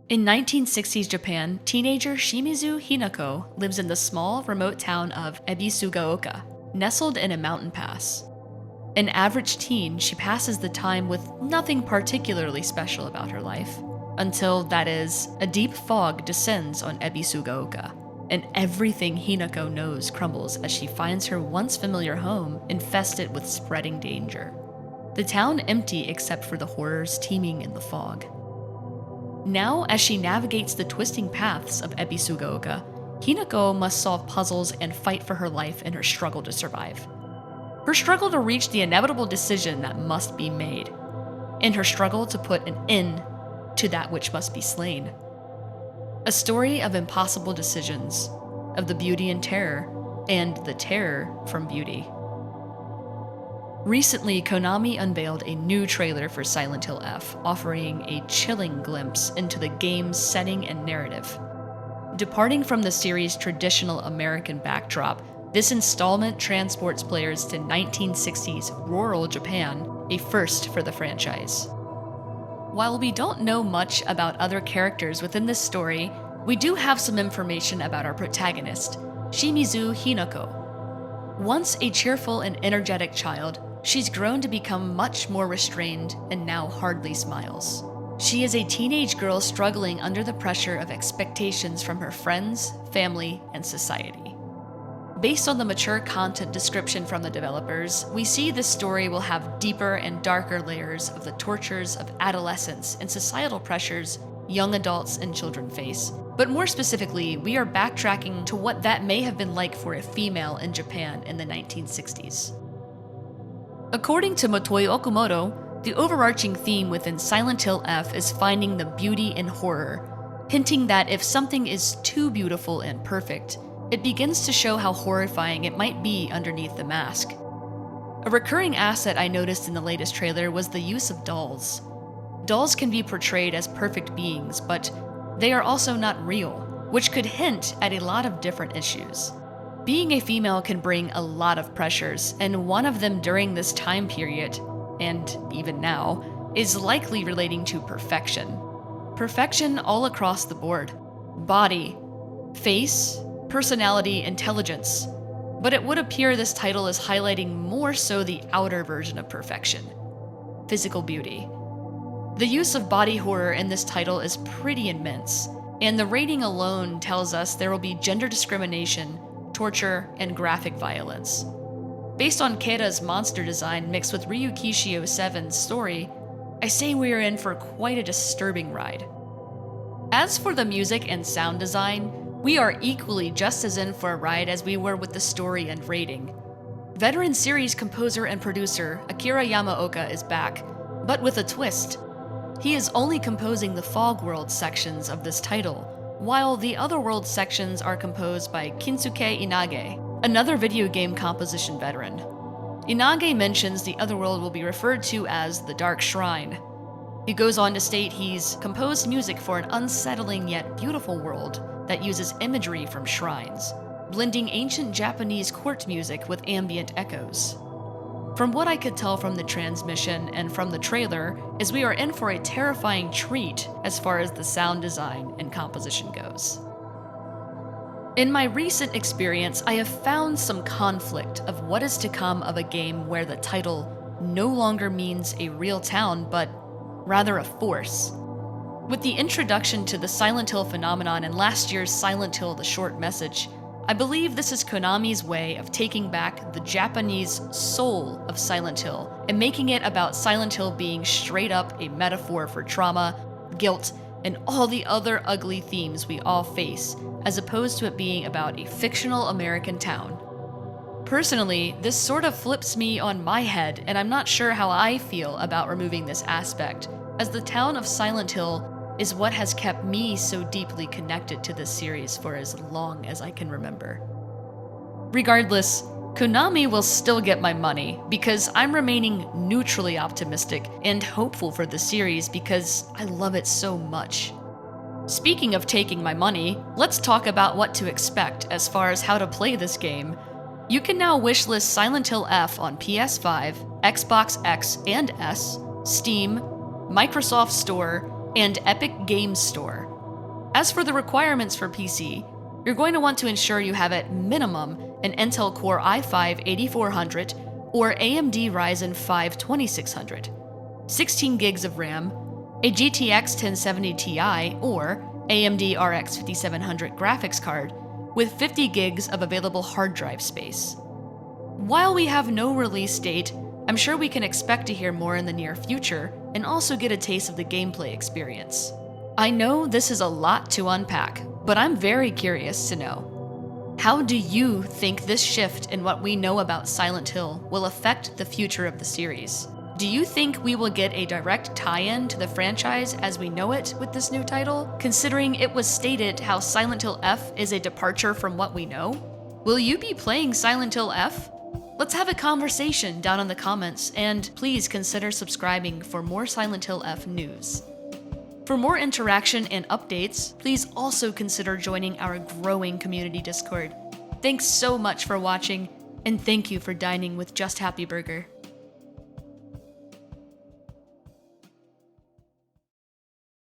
In 1960s Japan, teenager Shimizu Hinako lives in the small, remote town of Ebisugaoka, nestled in a mountain pass. An average teen, she passes the time with nothing particularly special about her life. Until, that is, a deep fog descends on Ebisugaoka, and everything Hinako knows crumbles as she finds her once familiar home infested with spreading danger. The town empty except for the horrors teeming in the fog. Now, as she navigates the twisting paths of Ebisugaoka, Hinako must solve puzzles and fight for her life in her struggle to survive. Her struggle to reach the inevitable decision that must be made, and her struggle to put an end to that which must be slain. A story of impossible decisions, of the beauty and terror, and the terror from beauty. Recently, Konami unveiled a new trailer for Silent Hill F, offering a chilling glimpse into the game's setting and narrative. Departing from the series' traditional American backdrop, this installment transports players to 1960s rural Japan, a first for the franchise. While we don't know much about other characters within this story, we do have some information about our protagonist, Shimizu Hinako. Once a cheerful and energetic child, she's grown to become much more restrained and now hardly smiles. She is a teenage girl struggling under the pressure of expectations from her friends, family, and society. Based on the mature content description from the developers, we see this story will have deeper and darker layers of the tortures of adolescence and societal pressures young adults and children face. But more specifically, we are backtracking to what that may have been like for a female in Japan in the 1960s. According to Motoi Okumoto, the overarching theme within Silent Hill F is finding the beauty in horror, hinting that if something is too beautiful and perfect, it begins to show how horrifying it might be underneath the mask. A recurring asset I noticed in the latest trailer was the use of dolls. Dolls can be portrayed as perfect beings, but they are also not real, which could hint at a lot of different issues. Being a female can bring a lot of pressures, and one of them during this time period, and even now, is likely relating to perfection. Perfection all across the board. Body, face, personality, intelligence. But it would appear this title is highlighting more so the outer version of perfection. Physical beauty. The use of body horror in this title is pretty immense, and the rating alone tells us there will be gender discrimination, torture, and graphic violence. Based on Keira's monster design mixed with Ryukishio 7's story, I say we are in for quite a disturbing ride. As for the music and sound design, we are equally just as in for a ride as we were with the story and rating. Veteran series composer and producer Akira Yamaoka is back, but with a twist. He is only composing the Fog World sections of this title, while the Otherworld sections are composed by Kinsuke Inage, another video game composition veteran. Inage mentions the Otherworld will be referred to as the Dark Shrine. He goes on to state he's composed music for an unsettling yet beautiful world that uses imagery from shrines, blending ancient Japanese court music with ambient echoes. From what I could tell from the transmission and from the trailer, is we are in for a terrifying treat as far as the sound design and composition goes. In my recent experience, I have found some conflict of what is to come of a game where the title no longer means a real town, but rather a force. With the introduction to the Silent Hill phenomenon in last year's Silent Hill: The Short Message, I believe this is Konami's way of taking back the Japanese soul of Silent Hill and making it about Silent Hill being straight up a metaphor for trauma, guilt, and all the other ugly themes we all face, as opposed to it being about a fictional American town. Personally, this sort of flips me on my head, and I'm not sure how I feel about removing this aspect, as the town of Silent Hill is what has kept me so deeply connected to this series for as long as I can remember. Regardless, Konami will still get my money because I'm remaining neutrally optimistic and hopeful for the series because I love it so much. Speaking of taking my money, let's talk about what to expect as far as how to play this game. You can now wishlist Silent Hill F on PS5, Xbox X and S, Steam, Microsoft Store, and Epic Games Store. As for the requirements for PC, you're going to want to ensure you have at minimum an Intel Core i5-8400 or AMD Ryzen 5 2600, 16 gigs of RAM, a GTX 1070 Ti or AMD RX 5700 graphics card with 50 gigs of available hard drive space. While we have no release date, I'm sure we can expect to hear more in the near future and also get a taste of the gameplay experience. I know this is a lot to unpack, but I'm very curious to know. How do you think this shift in what we know about Silent Hill will affect the future of the series? Do you think we will get a direct tie-in to the franchise as we know it with this new title, considering it was stated how Silent Hill F is a departure from what we know? Will you be playing Silent Hill F? Let's have a conversation down in the comments, and please consider subscribing for more Silent Hill F news. For more interaction and updates, please also consider joining our growing community Discord. Thanks so much for watching, and thank you for dining with Just Happy Burger.